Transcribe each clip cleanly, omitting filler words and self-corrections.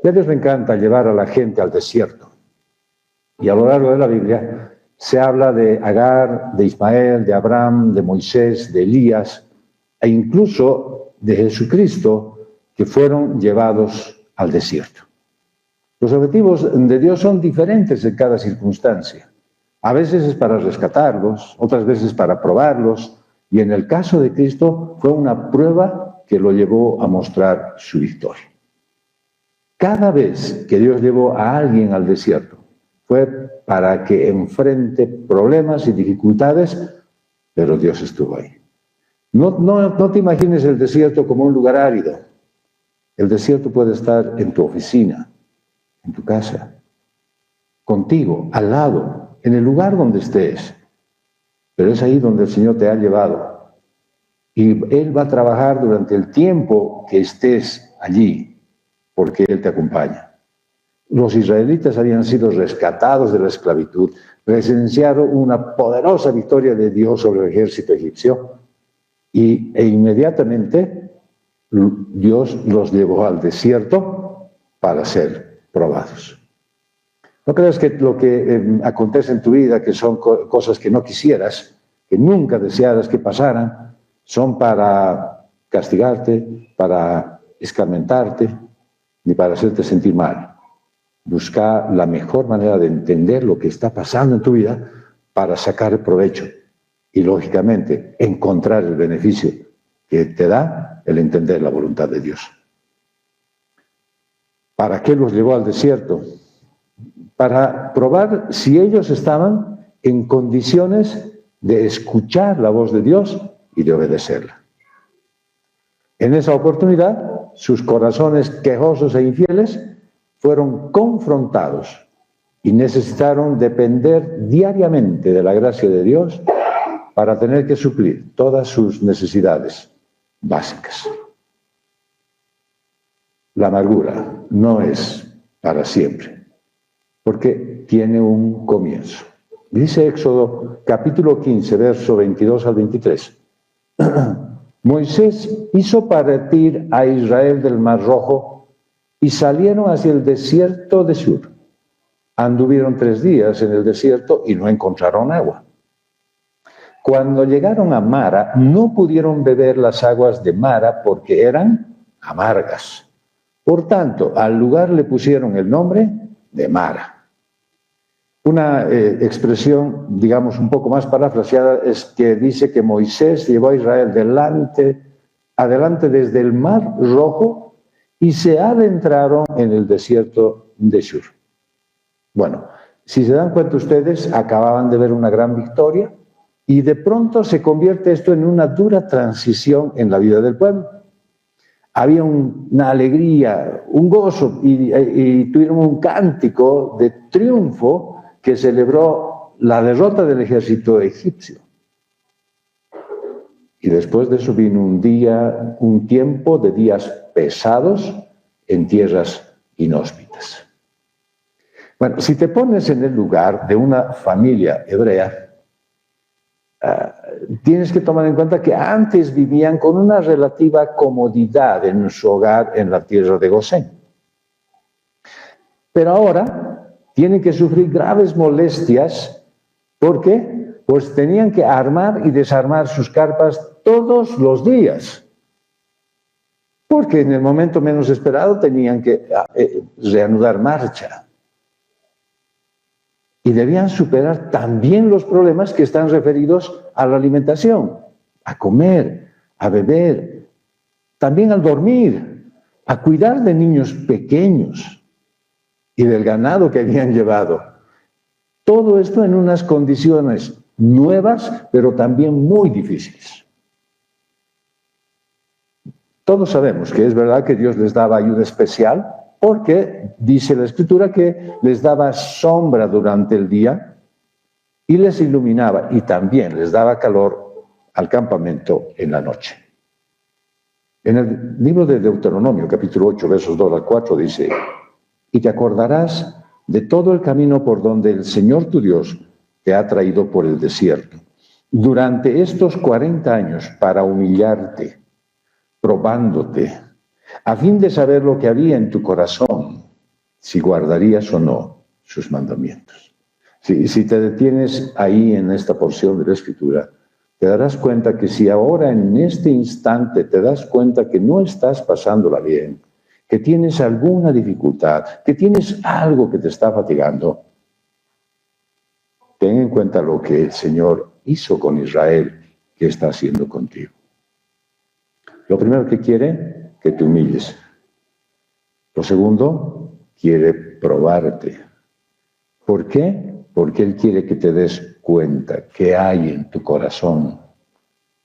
Y a Dios le encanta llevar a la gente al desierto. Y a lo largo de la Biblia se habla de Agar, de Ismael, de Abraham, de Moisés, de Elías, e incluso de Jesucristo, que fueron llevados al desierto. Los objetivos de Dios son diferentes en cada circunstancia. A veces es para rescatarlos, otras veces para probarlos, y en el caso de Cristo fue una prueba que lo llevó a mostrar su victoria. Cada vez que Dios llevó a alguien al desierto, fue para que enfrente problemas y dificultades, pero Dios estuvo ahí. No te imagines el desierto como un lugar árido. El desierto puede estar en tu oficina, en tu casa, contigo, al lado, en el lugar donde estés. Pero es ahí donde el Señor te ha llevado. Y Él va a trabajar durante el tiempo que estés allí, porque Él te acompaña. Los israelitas habían sido rescatados de la esclavitud, presenciaron una poderosa victoria de Dios sobre el ejército egipcio, e inmediatamente Dios los llevó al desierto para ser probados. No creas que lo que acontece en tu vida, que son cosas que no quisieras, que nunca desearas que pasaran, son para castigarte, para escarmentarte, ni para hacerte sentir mal. Busca la mejor manera de entender lo que está pasando en tu vida para sacar provecho y, lógicamente, encontrar el beneficio que te da el entender la voluntad de Dios. ¿Para qué los llevó al desierto? Para probar si ellos estaban en condiciones de escuchar la voz de Dios y de obedecerla. En esa oportunidad, sus corazones quejosos e infieles fueron confrontados y necesitaron depender diariamente de la gracia de Dios para tener que suplir todas sus necesidades básicas. La amargura no es para siempre, porque tiene un comienzo. Dice Éxodo capítulo 15, verso 22 al 23. Moisés hizo partir a Israel del Mar Rojo y salieron hacia el desierto de Shur. Anduvieron 3 días en el desierto y no encontraron agua. Cuando llegaron a Mara, no pudieron beber las aguas de Mara porque eran amargas. Por tanto, al lugar le pusieron el nombre de Mara. Una expresión, digamos, un poco más parafraseada es que dice que Moisés llevó a Israel adelante desde el Mar Rojo y se adentraron en el desierto de Shur. Bueno, si se dan cuenta ustedes, acababan de ver una gran victoria y de pronto se convierte esto en una dura transición en la vida del pueblo. Había una alegría, un gozo y tuvieron un cántico de triunfo que celebró la derrota del ejército egipcio. Y después de eso vino un tiempo de días pesados en tierras inhóspitas. Bueno, si te pones en el lugar de una familia hebrea, tienes que tomar en cuenta que antes vivían con una relativa comodidad en su hogar en la tierra de Gosén. Pero ahora tienen que sufrir graves molestias. ¿Por qué? Pues tenían que armar y desarmar sus carpas todos los días. Porque en el momento menos esperado tenían que reanudar marcha. Y debían superar también los problemas que están referidos a la alimentación, a comer, a beber, también al dormir, a cuidar de niños pequeños y del ganado que habían llevado. Todo esto en unas condiciones nuevas, pero también muy difíciles. Todos sabemos que es verdad que Dios les daba ayuda especial, porque dice la Escritura que les daba sombra durante el día y les iluminaba, y también les daba calor al campamento en la noche. En el libro de Deuteronomio, capítulo 8, versos 2 al 4, dice: y te acordarás de todo el camino por donde el Señor tu Dios te ha traído por el desierto durante estos 40 años para humillarte, probándote, a fin de saber lo que había en tu corazón, si guardarías o no sus mandamientos. Si te detienes ahí en esta porción de la Escritura, te darás cuenta que si ahora en este instante te das cuenta que no estás pasándola bien, que tienes alguna dificultad, que tienes algo que te está fatigando, ten en cuenta lo que el Señor hizo con Israel, que está haciendo contigo. Lo primero que quiere, que te humilles. Lo segundo, quiere probarte. ¿Por qué? Porque Él quiere que te des cuenta qué hay en tu corazón,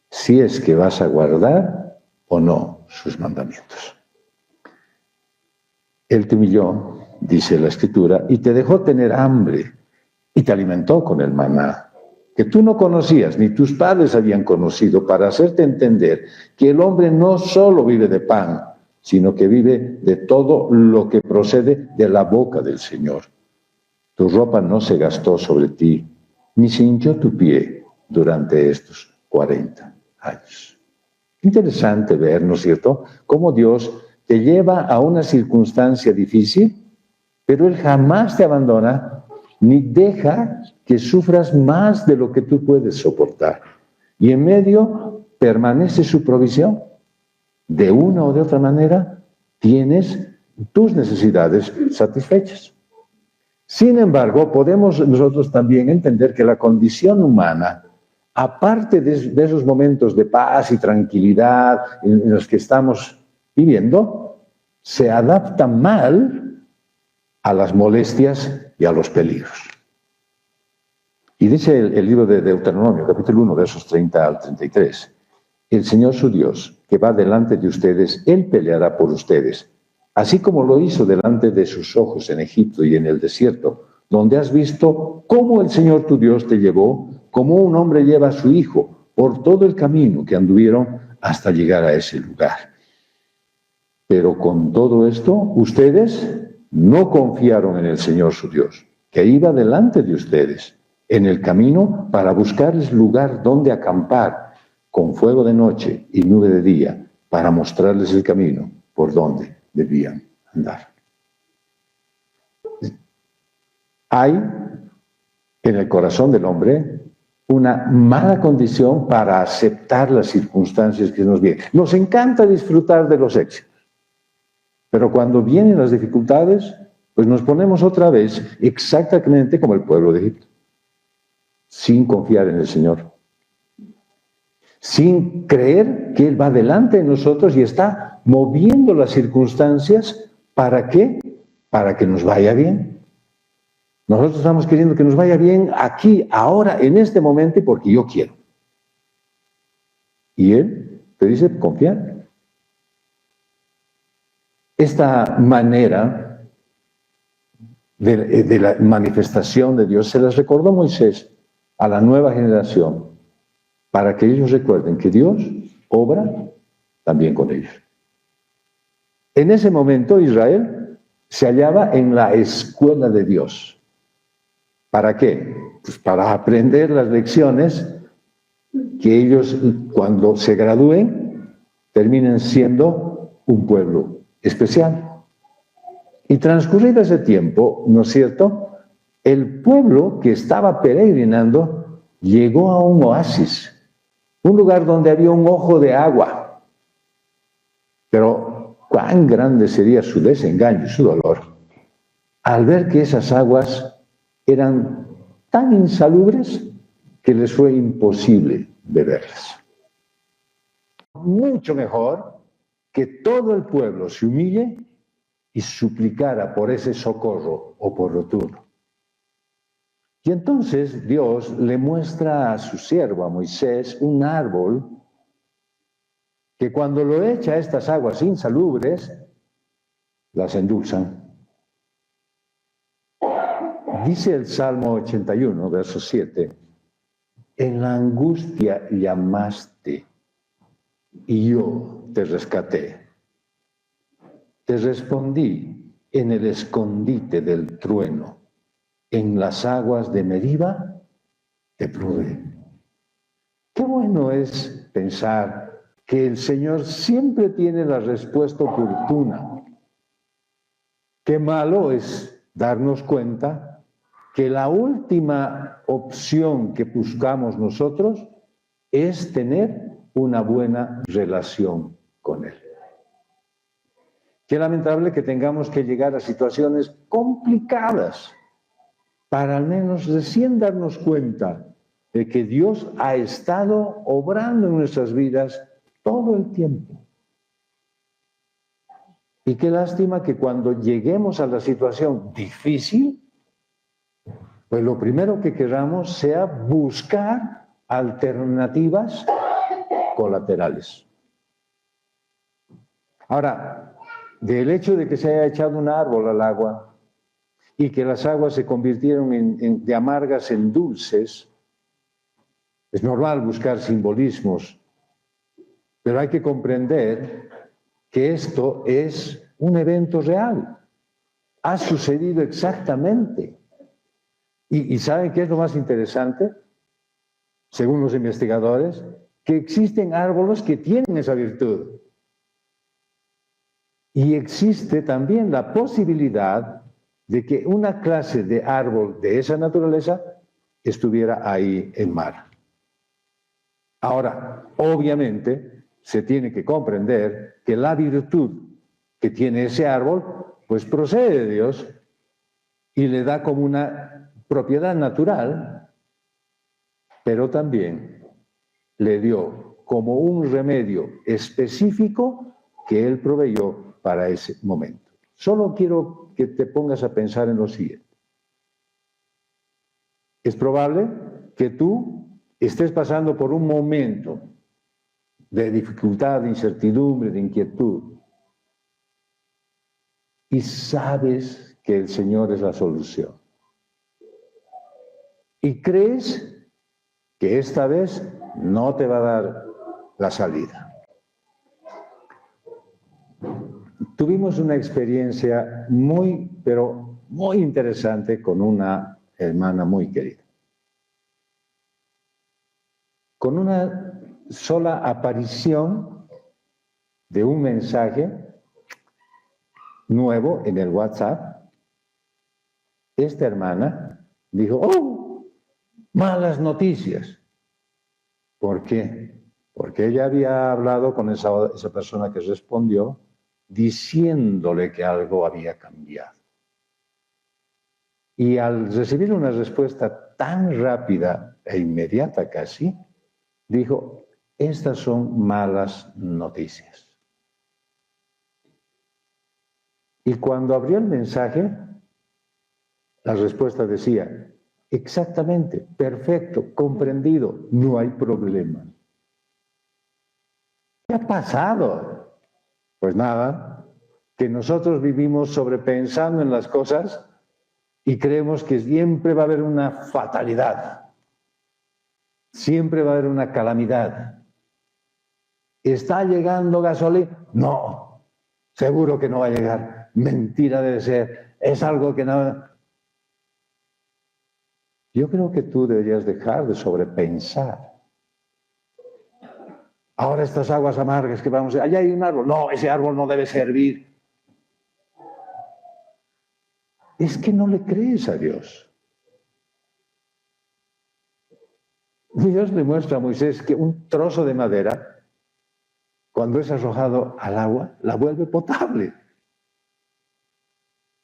si es que vas a guardar o no sus mandamientos. Él te humilló, dice la Escritura, y te dejó tener hambre, y te alimentó con el maná, que tú no conocías, ni tus padres habían conocido, para hacerte entender que el hombre no solo vive de pan, sino que vive de todo lo que procede de la boca del Señor. Tu ropa no se gastó sobre ti, ni se hinchó tu pie durante estos 40 años. Interesante ver, ¿no es cierto?, cómo Dios te lleva a una circunstancia difícil, pero Él jamás te abandona, ni deja que sufras más de lo que tú puedes soportar. Y en medio permanece su provisión. De una o de otra manera, tienes tus necesidades satisfechas. Sin embargo, podemos nosotros también entender que la condición humana, aparte de esos momentos de paz y tranquilidad en los que estamos viviendo, se adapta mal a las molestias y a los peligros. Y dice el libro de Deuteronomio, capítulo 1, versos 30 al 33, el Señor su Dios, que va delante de ustedes, Él peleará por ustedes, así como lo hizo delante de sus ojos en Egipto y en el desierto, donde has visto cómo el Señor tu Dios te llevó, como un hombre lleva a su hijo, por todo el camino que anduvieron hasta llegar a ese lugar. Pero con todo esto, ustedes no confiaron en el Señor su Dios, que iba delante de ustedes en el camino para buscarles lugar donde acampar, con fuego de noche y nube de día, para mostrarles el camino por donde debían andar. Hay en el corazón del hombre una mala condición para aceptar las circunstancias que nos vienen. Nos encanta disfrutar de los éxitos, pero cuando vienen las dificultades, pues nos ponemos otra vez exactamente como el pueblo de Egipto, sin confiar en el Señor, sin creer que Él va delante de nosotros y está moviendo las circunstancias. ¿Para qué? Para que nos vaya bien. Nosotros estamos queriendo que nos vaya bien aquí, ahora, en este momento, y porque yo quiero. Y Él te dice, confiar. Esta manera de la manifestación de Dios se las recordó Moisés a la nueva generación, para que ellos recuerden que Dios obra también con ellos. En ese momento Israel se hallaba en la escuela de Dios. ¿Para qué? Pues para aprender las lecciones que ellos, cuando se gradúen, terminen siendo un pueblo especial. Y transcurrido ese tiempo, ¿no es cierto?, el pueblo que estaba peregrinando llegó a un oasis, un lugar donde había un ojo de agua. Pero cuán grande sería su desengaño y su dolor al ver que esas aguas eran tan insalubres que les fue imposible beberlas. Mucho mejor que todo el pueblo se humille y suplicara por ese socorro oportuno. Y entonces Dios le muestra a su siervo, a Moisés, un árbol que cuando lo echa a estas aguas insalubres, las endulzan. Dice el Salmo 81, verso 7, en la angustia llamaste y yo te rescaté. Te respondí en el escondite del trueno, en las aguas de Meriba te probé. Qué bueno es pensar que el Señor siempre tiene la respuesta oportuna. Qué malo es darnos cuenta que la última opción que buscamos nosotros es tener una buena relación con Él. Qué lamentable que tengamos que llegar a situaciones complicadas para al menos recién darnos cuenta de que Dios ha estado obrando en nuestras vidas todo el tiempo. Y qué lástima que cuando lleguemos a la situación difícil, pues lo primero que queramos sea buscar alternativas colaterales. Ahora, del hecho de que se haya echado un árbol al agua y que las aguas se convirtieron de amargas en dulces, es normal buscar simbolismos, pero hay que comprender que esto es un evento real. Ha sucedido exactamente. ¿Y saben qué es lo más interesante? Según los investigadores, que existen árboles que tienen esa virtud. Y existe también la posibilidad de que una clase de árbol de esa naturaleza estuviera ahí en mar. Ahora, obviamente, se tiene que comprender que la virtud que tiene ese árbol, pues procede de Dios y le da como una propiedad natural, pero también le dio como un remedio específico que Él proveyó para ese momento. Solo quiero que te pongas a pensar en lo siguiente. Es probable que tú estés pasando por un momento de dificultad, de incertidumbre, de inquietud, y sabes que el Señor es la solución. Y crees que esta vez no te va a dar la salida. Tuvimos una experiencia pero muy interesante con una hermana muy querida. Con una sola aparición de un mensaje nuevo en el WhatsApp, esta hermana dijo, ¡oh! Malas noticias. ¿Por qué? Porque ella había hablado con esa persona que respondió diciéndole que algo había cambiado. Y al recibir una respuesta tan rápida e inmediata casi, dijo, estas son malas noticias. Y cuando abrió el mensaje, la respuesta decía, exactamente, perfecto, comprendido, no hay problema. ¿Qué ha pasado? Pues nada, que nosotros vivimos sobrepensando en las cosas y creemos que siempre va a haber una fatalidad, siempre va a haber una calamidad. ¿Está llegando gasolina? No, seguro que no va a llegar. Mentira debe ser, es algo que no... Yo creo que tú deberías dejar de sobrepensar. Ahora estas aguas amargas que vamos a... Allá hay un árbol. No, ese árbol no debe servir. Es que no le crees a Dios. Dios le muestra a Moisés que un trozo de madera, cuando es arrojado al agua, la vuelve potable.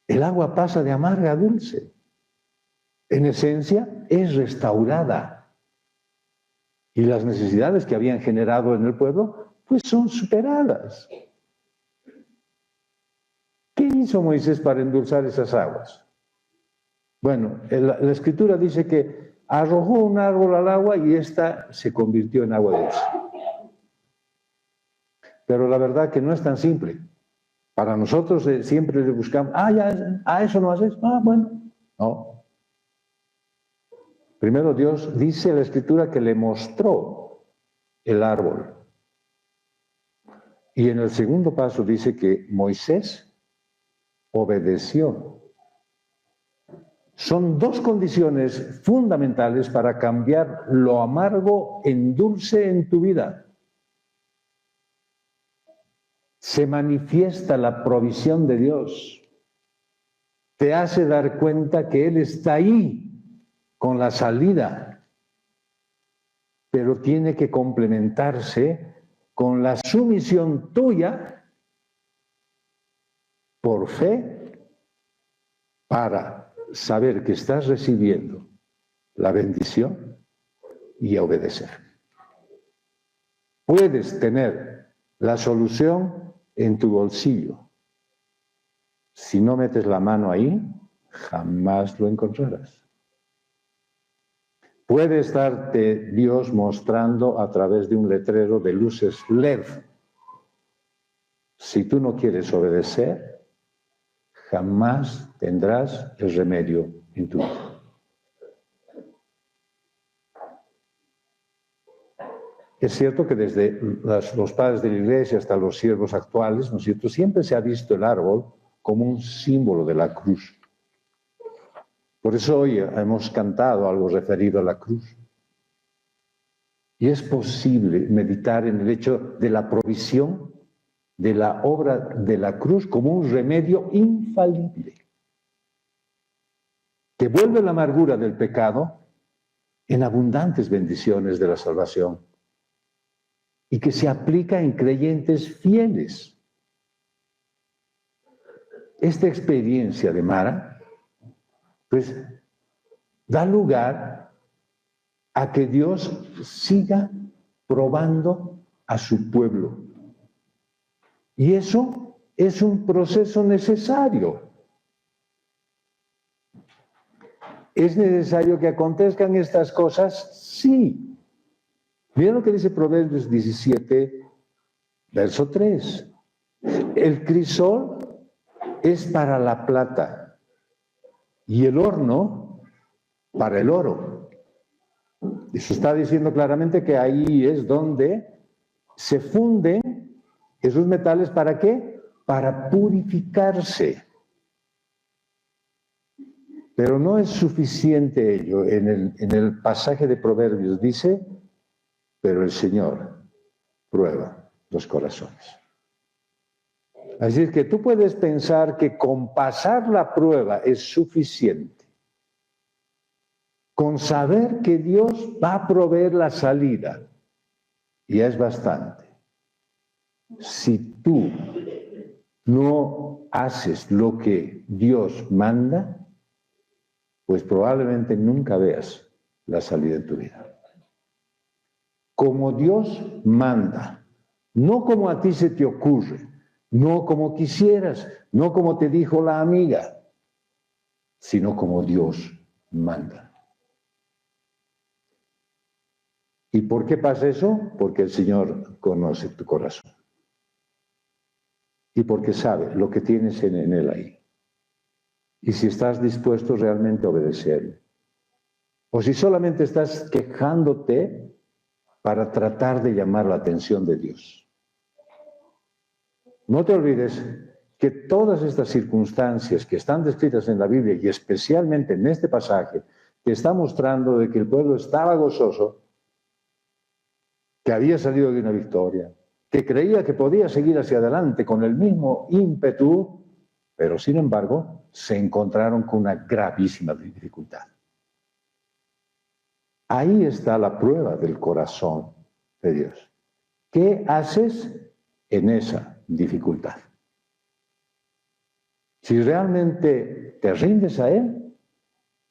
El agua pasa de amarga a dulce. En esencia, es restaurada. Y las necesidades que habían generado en el pueblo, pues son superadas. ¿Qué hizo Moisés para endulzar esas aguas? Bueno, la Escritura dice que arrojó un árbol al agua y ésta se convirtió en agua dulce. Pero la verdad que no es tan simple. Para nosotros siempre le buscamos, eso no haces, bueno, no. Primero Dios dice en la Escritura que le mostró el árbol. Y en el segundo paso dice que Moisés obedeció. Son dos condiciones fundamentales para cambiar lo amargo en dulce en tu vida. Se manifiesta la provisión de Dios. te hace dar cuenta que Él está ahí con la salida, pero tiene que complementarse con la sumisión tuya por fe para saber que estás recibiendo la bendición y obedecer. Puedes tener la solución en tu bolsillo. Si no metes la mano ahí, jamás lo encontrarás. Puede estarte Dios mostrando a través de un letrero de luces LED. Si tú no quieres obedecer, jamás tendrás el remedio en tu vida. Es cierto que desde los padres de la Iglesia hasta los siervos actuales, ¿no es cierto?, siempre se ha visto el árbol como un símbolo de la cruz. Por eso hoy hemos cantado algo referido a la cruz. Y es posible meditar en el hecho de la provisión de la obra de la cruz como un remedio infalible, que vuelve la amargura del pecado en abundantes bendiciones de la salvación y que se aplica en creyentes fieles. Esta experiencia de Mara, pues, da lugar a que Dios siga probando a su pueblo. Y eso es un proceso necesario. ¿Es necesario que acontezcan estas cosas? Sí. Miren lo que dice Proverbios 17, verso 3. El crisol es para la plata y el horno para el oro. Eso está diciendo claramente que ahí es donde se funden esos metales. ¿Para qué? Para purificarse. Pero no es suficiente ello. En el pasaje de Proverbios dice, pero el Señor prueba los corazones. Así es que tú puedes pensar que con pasar la prueba es suficiente. Con saber que Dios va a proveer la salida, ya es bastante. Si tú no haces lo que Dios manda, pues probablemente nunca veas la salida en tu vida. Como Dios manda, no como a ti se te ocurre, no como quisieras, no como te dijo la amiga, sino como Dios manda. ¿Y por qué pasa eso? Porque el Señor conoce tu corazón. Y porque sabe lo que tienes en Él ahí. Y si estás dispuesto realmente a obedecerle. O si solamente estás quejándote para tratar de llamar la atención de Dios. No te olvides que todas estas circunstancias que están descritas en la Biblia y especialmente en este pasaje, te está mostrando de que el pueblo estaba gozoso, que había salido de una victoria, que creía que podía seguir hacia adelante con el mismo ímpetu, pero sin embargo se encontraron con una gravísima dificultad. Ahí está la prueba del corazón de Dios. ¿Qué haces en esa dificultad? Si realmente te rindes a Él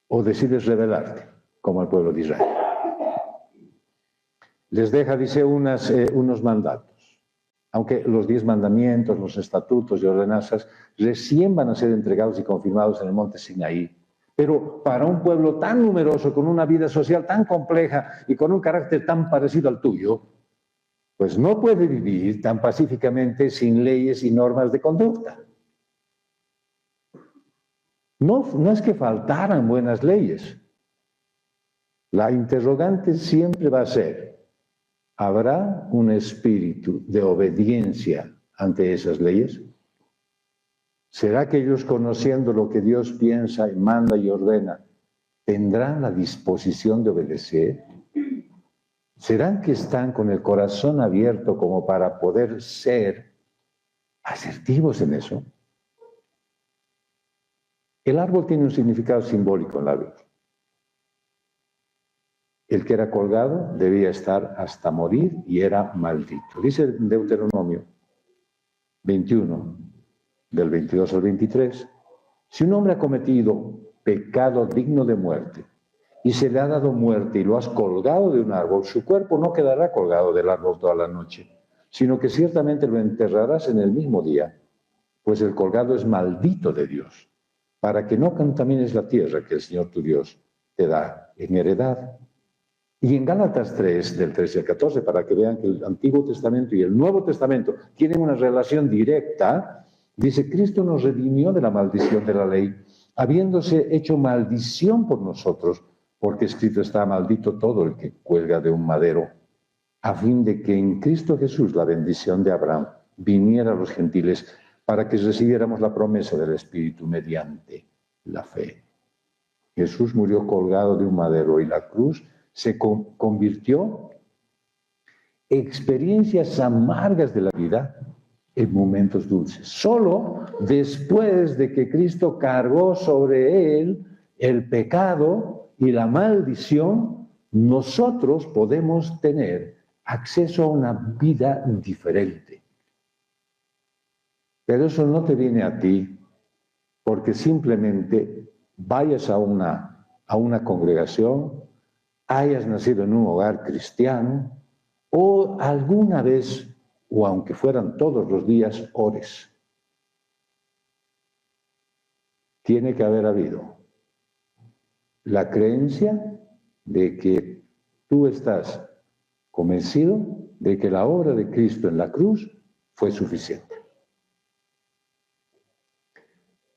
o decides rebelarte, como el pueblo de Israel. Les deja, dice, unos mandatos. Aunque los 10 mandamientos, los estatutos y ordenanzas recién van a ser entregados y confirmados en el monte Sinaí. Pero para un pueblo tan numeroso, con una vida social tan compleja y con un carácter tan parecido al tuyo, pues no puede vivir tan pacíficamente sin leyes y normas de conducta. No es que faltaran buenas leyes. La interrogante siempre va a ser, ¿habrá un espíritu de obediencia ante esas leyes? ¿Será que ellos, conociendo lo que Dios piensa y manda y ordena, tendrán la disposición de obedecer? ¿Serán que están con el corazón abierto como para poder ser asertivos en eso? El árbol tiene un significado simbólico en la Biblia. El que era colgado debía estar hasta morir y era maldito. Dice Deuteronomio 21, del 22 al 23, si un hombre ha cometido pecado digno de muerte y se le ha dado muerte y lo has colgado de un árbol, su cuerpo no quedará colgado del árbol toda la noche, sino que ciertamente lo enterrarás en el mismo día, pues el colgado es maldito de Dios, para que no contamines la tierra que el Señor tu Dios te da en heredad. Y en Gálatas 3, del 13 al 14, para que vean que el Antiguo Testamento y el Nuevo Testamento tienen una relación directa, dice, Cristo nos redimió de la maldición de la ley, habiéndose hecho maldición por nosotros, porque escrito está, maldito todo el que cuelga de un madero, a fin de que en Cristo Jesús la bendición de Abraham viniera a los gentiles, para que recibiéramos la promesa del Espíritu mediante la fe. Jesús murió colgado de un madero y la cruz se convirtió experiencias amargas de la vida en momentos dulces. Solo después de que Cristo cargó sobre él el pecado y la maldición, nosotros podemos tener acceso a una vida diferente. Pero eso no te viene a ti porque simplemente vayas a una congregación, hayas nacido en un hogar cristiano o alguna vez, o aunque fueran todos los días, ores. Tiene que haber habido la creencia de que tú estás convencido de que la obra de Cristo en la cruz fue suficiente.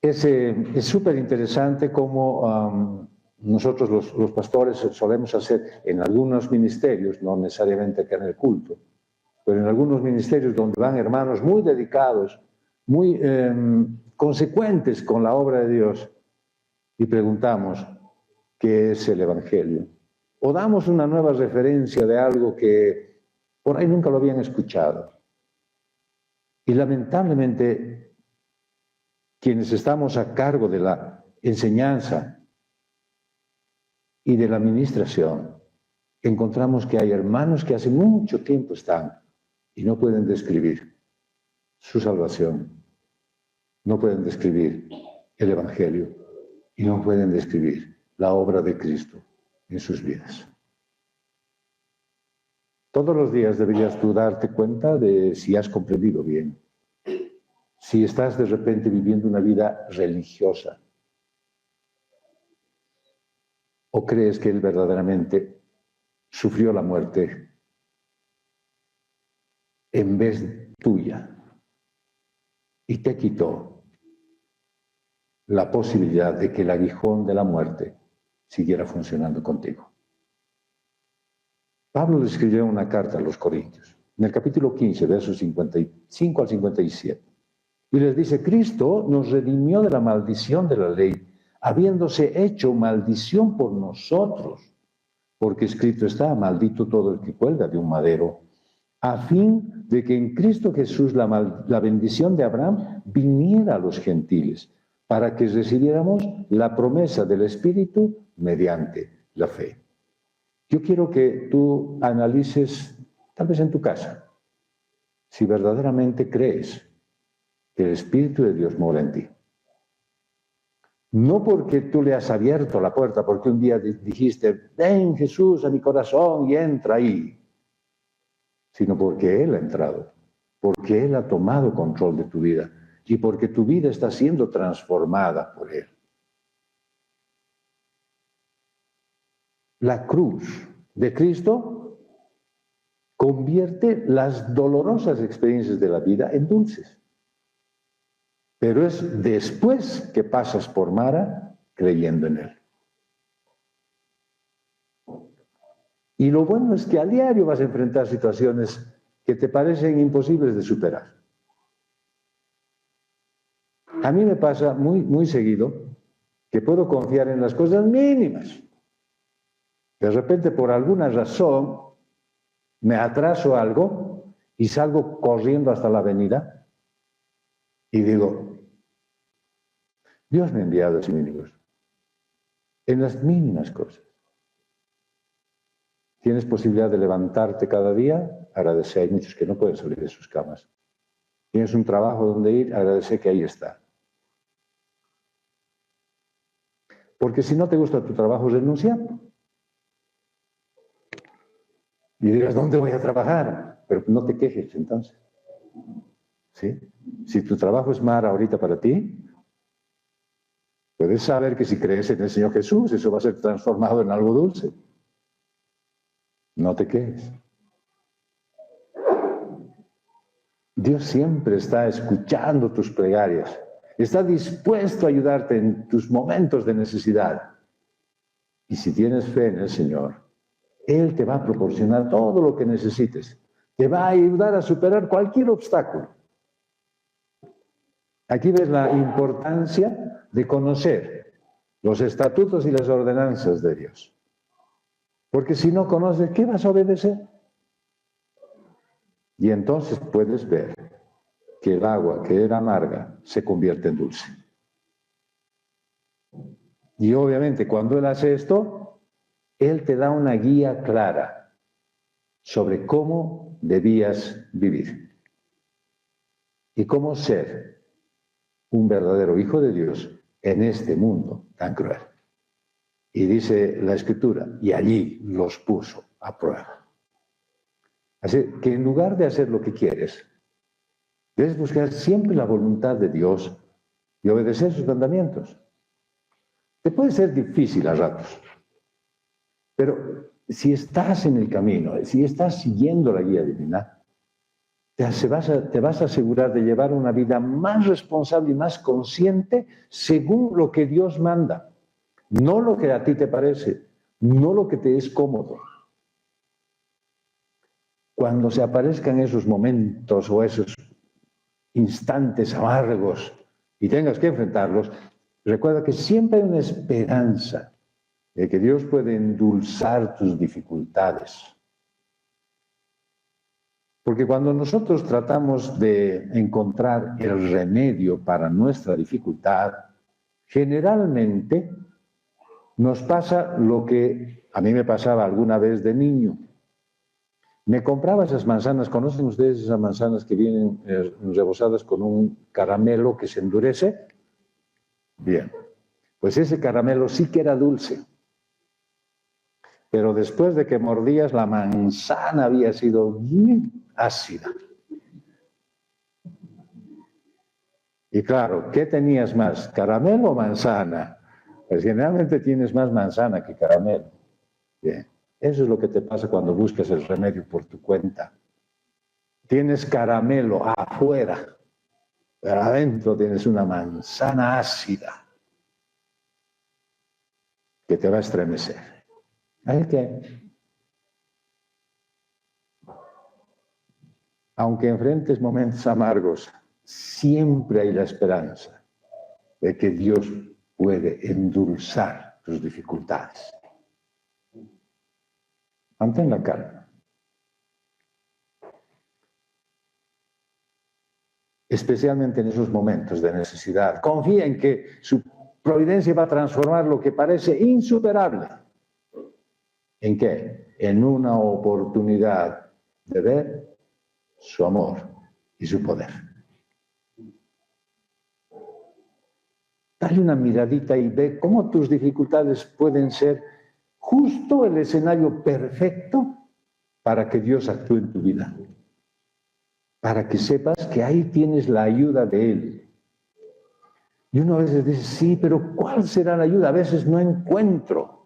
Es súper interesante cómo nosotros los pastores solemos hacer en algunos ministerios, no necesariamente acá en el culto, pero en algunos ministerios donde van hermanos muy dedicados, muy consecuentes con la obra de Dios, y preguntamos, ¿qué es el Evangelio? O damos una nueva referencia de algo que por ahí nunca lo habían escuchado. Y lamentablemente, quienes estamos a cargo de la enseñanza y de la administración, encontramos que hay hermanos que hace mucho tiempo están y no pueden describir su salvación, no pueden describir el Evangelio y no pueden describir la obra de Cristo en sus vidas. Todos los días deberías tú darte cuenta de si has comprendido bien, si estás de repente viviendo una vida religiosa, o crees que Él verdaderamente sufrió la muerte en vez tuya y te quitó la posibilidad de que el aguijón de la muerte siguiera funcionando contigo. Pablo le escribió una carta a los Corintios, en el capítulo 15, versos 55 al 57, y les dice, Cristo nos redimió de la maldición de la ley, habiéndose hecho maldición por nosotros, porque escrito está, maldito todo el que cuelga de un madero, a fin de que en Cristo Jesús la bendición de Abraham viniera a los gentiles, para que recibiéramos la promesa del Espíritu mediante la fe. Yo quiero que tú analices, tal vez en tu casa, si verdaderamente crees que el Espíritu de Dios mora en ti. No porque tú le has abierto la puerta, porque un día dijiste, ven Jesús a mi corazón y entra ahí, sino porque Él ha entrado, porque Él ha tomado control de tu vida y porque tu vida está siendo transformada por Él. La cruz de Cristo convierte las dolorosas experiencias de la vida en dulces. Pero es después que pasas por Mara creyendo en Él. Y lo bueno es que a diario vas a enfrentar situaciones que te parecen imposibles de superar. A mí me pasa muy seguido que puedo confiar en las cosas mínimas. De repente, por alguna razón, me atraso algo y salgo corriendo hasta la avenida y digo, Dios me ha enviado a los enemigos en las mínimas cosas. ¿Tienes posibilidad de levantarte cada día? Agradece, hay muchos que no pueden salir de sus camas. ¿Tienes un trabajo donde ir? Agradece que ahí está. Porque si no te gusta tu trabajo, renuncia. Y dirás, ¿dónde voy a trabajar? Pero no te quejes entonces. ¿Sí? Si tu trabajo es mar ahorita para ti, puedes saber que si crees en el Señor Jesús, eso va a ser transformado en algo dulce. No te quejes. Dios siempre está escuchando tus plegarias. Está dispuesto a ayudarte en tus momentos de necesidad. Y si tienes fe en el Señor, Él te va a proporcionar todo lo que necesites. Te va a ayudar a superar cualquier obstáculo. Aquí ves la importancia de conocer los estatutos y las ordenanzas de Dios. Porque si no conoces, ¿qué vas a obedecer? Y entonces puedes ver que el agua que era amarga se convierte en dulce. Y obviamente cuando Él hace esto, Él te da una guía clara sobre cómo debías vivir y cómo ser un verdadero hijo de Dios en este mundo tan cruel. Y dice la Escritura, y allí los puso a prueba. Así que en lugar de hacer lo que quieres, debes buscar siempre la voluntad de Dios y obedecer sus mandamientos. Te puede ser difícil a ratos, pero si estás en el camino, si estás siguiendo la guía divina, te vas a asegurar de llevar una vida más responsable y más consciente según lo que Dios manda. No lo que a ti te parece, no lo que te es cómodo. Cuando se aparezcan esos momentos o esos instantes amargos y tengas que enfrentarlos, recuerda que siempre hay una esperanza de que Dios puede endulzar tus dificultades. Porque cuando nosotros tratamos de encontrar el remedio para nuestra dificultad, generalmente nos pasa lo que a mí me pasaba alguna vez de niño. Me compraba esas manzanas, ¿conocen ustedes esas manzanas que vienen rebozadas con un caramelo que se endurece? Bien, pues ese caramelo sí que era dulce. Pero después de que mordías, la manzana había sido bien ácida. Y claro, ¿qué tenías más, caramelo o manzana? Pues generalmente tienes más manzana que caramelo. Bien. Eso es lo que te pasa cuando buscas el remedio por tu cuenta. Tienes caramelo afuera, pero adentro tienes una manzana ácida que te va a estremecer. Así que, aunque enfrentes momentos amargos, siempre hay la esperanza de que Dios puede endulzar tus dificultades. Mantén la calma. Especialmente en esos momentos de necesidad. Confía en que su providencia va a transformar lo que parece insuperable. ¿En qué? En una oportunidad de ver su amor y su poder. Dale una miradita y ve cómo tus dificultades pueden ser justo el escenario perfecto para que Dios actúe en tu vida. Para que sepas que ahí tienes la ayuda de Él. Y uno a veces dice, sí, pero ¿cuál será la ayuda? A veces no encuentro.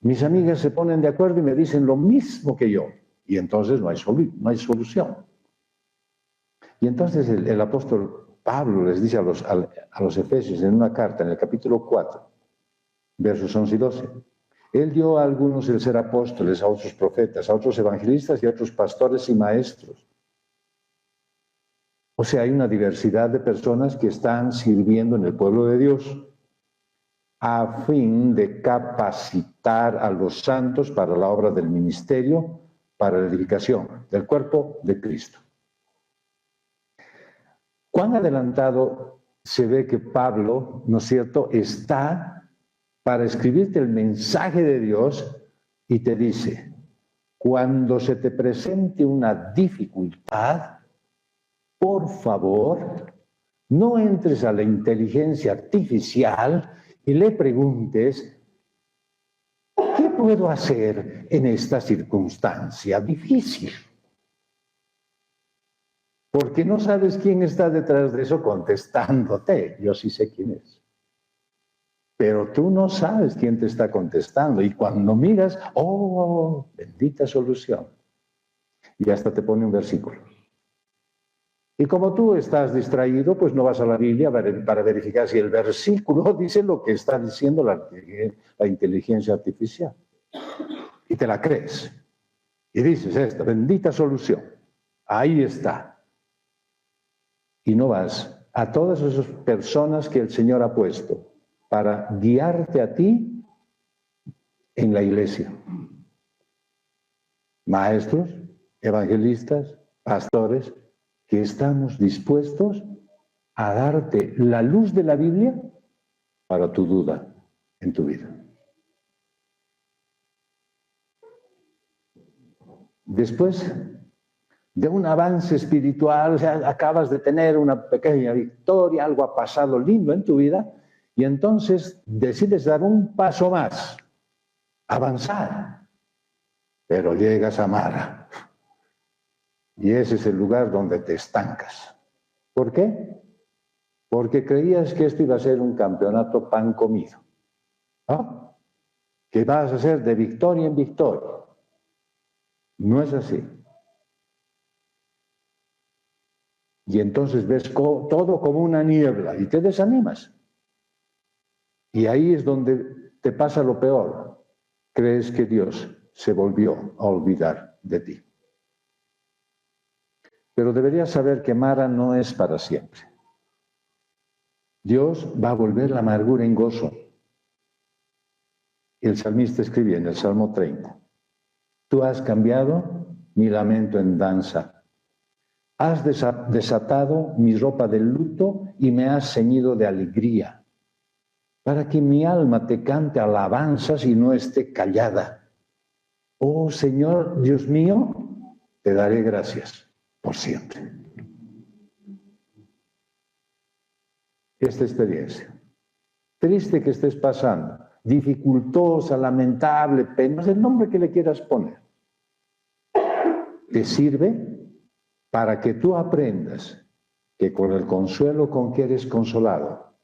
Mis amigas se ponen de acuerdo y me dicen lo mismo que yo. Y entonces no hay solución. Y entonces el apóstol Pablo les dice a los efesios en una carta, en el capítulo 4, versos 11 y 12, Él dio a algunos el ser apóstoles, a otros profetas, a otros evangelistas y a otros pastores y maestros. O sea, hay una diversidad de personas que están sirviendo en el pueblo de Dios a fin de capacitar a los santos para la obra del ministerio, para la edificación del cuerpo de Cristo. ¿Cuán adelantado se ve que Pablo, ¿no es cierto?, está para escribirte el mensaje de Dios y te dice, cuando se te presente una dificultad, por favor, no entres a la inteligencia artificial y le preguntes, ¿qué puedo hacer en esta circunstancia difícil? Porque no sabes quién está detrás de eso contestándote. Yo sí sé quién es. Pero tú no sabes quién te está contestando. Y cuando miras, ¡oh, bendita solución! Y hasta te pone un versículo. Y como tú estás distraído, pues no vas a la Biblia para verificar si el versículo dice lo que está diciendo la inteligencia artificial. Y te la crees. Y dices, esta bendita solución. Ahí está. Y no vas a todas esas personas que el Señor ha puesto para guiarte a ti en la iglesia. Maestros, evangelistas, pastores, que estamos dispuestos a darte la luz de la Biblia para tu duda en tu vida. Después de un avance espiritual, o sea, acabas de tener una pequeña victoria, algo ha pasado lindo en tu vida, y entonces decides dar un paso más, avanzar, pero llegas a Mara, y ese es el lugar donde te estancas. ¿Por qué? Porque creías que esto iba a ser un campeonato pan comido, ¿no? Que vas a ser de victoria en victoria. No es así. Y entonces ves todo como una niebla y te desanimas. Y ahí es donde te pasa lo peor. Crees que Dios se volvió a olvidar de ti. Pero deberías saber que Mara no es para siempre. Dios va a volver la amargura en gozo. El salmista escribía en el Salmo 30, tú has cambiado mi lamento en danza. Has desatado mi ropa de luto y me has ceñido de alegría, para que mi alma te cante alabanzas y no esté callada. Oh Señor, Dios mío, te daré gracias por siempre. Esta experiencia, triste que estés pasando, dificultosa, lamentable, penosa, el nombre que le quieras poner, te sirve para que tú aprendas que con el consuelo con que eres consolado,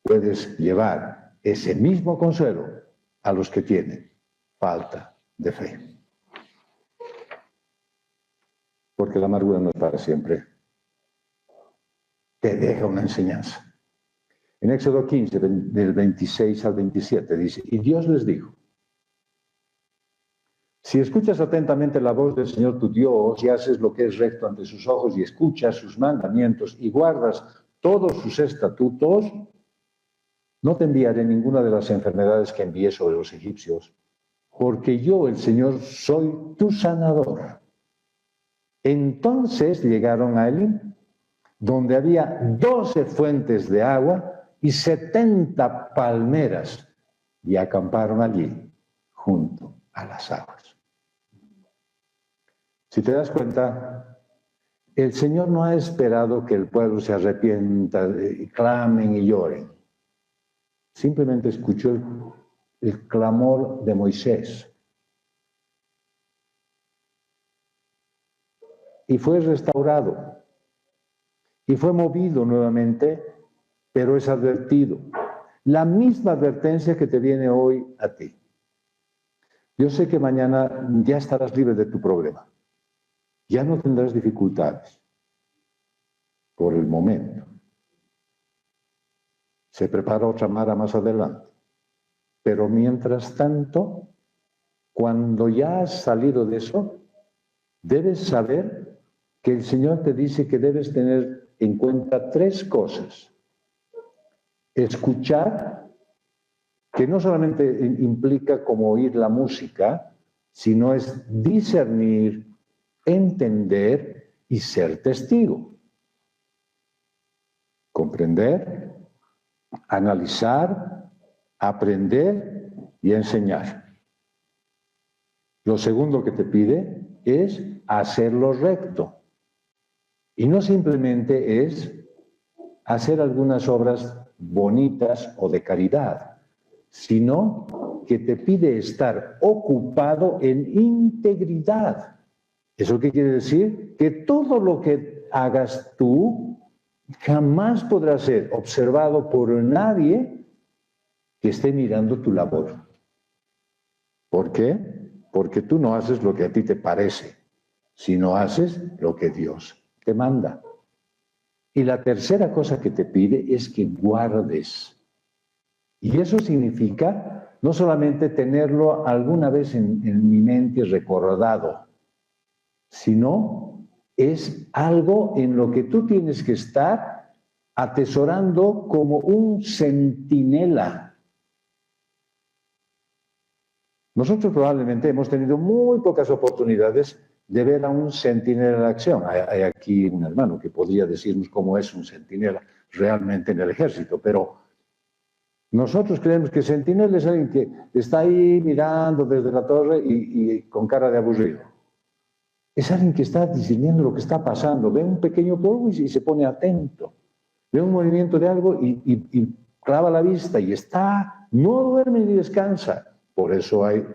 puedes llevar ese mismo consuelo a los que tienen falta de fe. Porque la amargura no es para siempre. Te deja una enseñanza. En Éxodo 15, del 26 al 27, dice, y Dios les dijo, si escuchas atentamente la voz del Señor tu Dios y haces lo que es recto ante sus ojos y escuchas sus mandamientos y guardas todos sus estatutos, no te enviaré ninguna de las enfermedades que envié sobre los egipcios, porque yo, el Señor, soy tu sanador. Entonces llegaron a Elim, donde había 12 fuentes de agua y 70 palmeras, y acamparon allí, junto a las aguas. Si te das cuenta, el Señor no ha esperado que el pueblo se arrepienta, y clamen y lloren. Simplemente escuchó el clamor de Moisés. Y fue restaurado. Y fue movido nuevamente, pero es advertido. La misma advertencia que te viene hoy a ti. Yo sé que mañana ya estarás libre de tu problema. Ya no tendrás dificultades. Por el momento. Se prepara otra Mara más adelante. Pero mientras tanto, cuando ya has salido de eso, debes saber que el Señor te dice que debes tener en cuenta 3 cosas. Escuchar, que no solamente implica como oír la música, sino es discernir, entender y ser testigo. comprender, analizar, aprender y enseñar. Lo segundo que te pide es hacerlo recto. Y no simplemente es hacer algunas obras bonitas o de caridad, sino que te pide estar ocupado en integridad. ¿Eso qué quiere decir? Que todo lo que hagas tú jamás podrá ser observado por nadie que esté mirando tu labor. ¿Por qué? Porque tú no haces lo que a ti te parece, sino haces lo que Dios te manda. Y la tercera cosa que te pide es que guardes. Y eso significa no solamente tenerlo alguna vez en mi mente recordado, sino es algo en lo que tú tienes que estar atesorando como un centinela. Nosotros probablemente hemos tenido muy pocas oportunidades de ver a un centinela en acción. Hay aquí un hermano que podría decirnos cómo es un centinela realmente en el ejército, pero nosotros creemos que centinela es alguien que está ahí mirando desde la torre y con cara de aburrido. Es alguien que está discerniendo lo que está pasando, ve un pequeño polvo y se pone atento, ve un movimiento de algo y clava la vista y está, no duerme ni descansa. Por eso hay